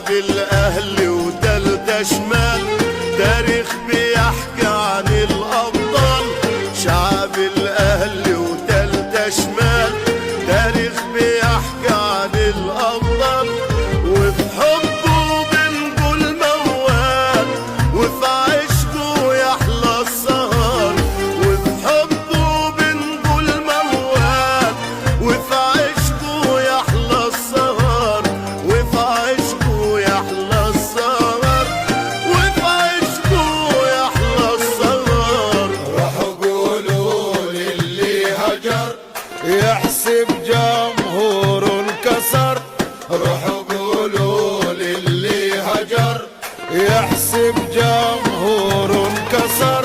شعب الأهلي وتالتة شمال، تاريخ بيحكي عن الأبطال. شعب الأهلي وتالتة شمال، تاريخ بيحكي عن الأبطال. وفي حبه بنقول موال، وفي عشقه يحلى السهر. وفي حبه بنقول موال، وفي عشقه يحلى السهر. وفي عشقه يحلى السهر، وفي عشقه يحلى السهر. روحوا قولوا للي هجر يحسب جمهور انكسر. روحوا قولوا للي هجر يحسب جمهور انكسر.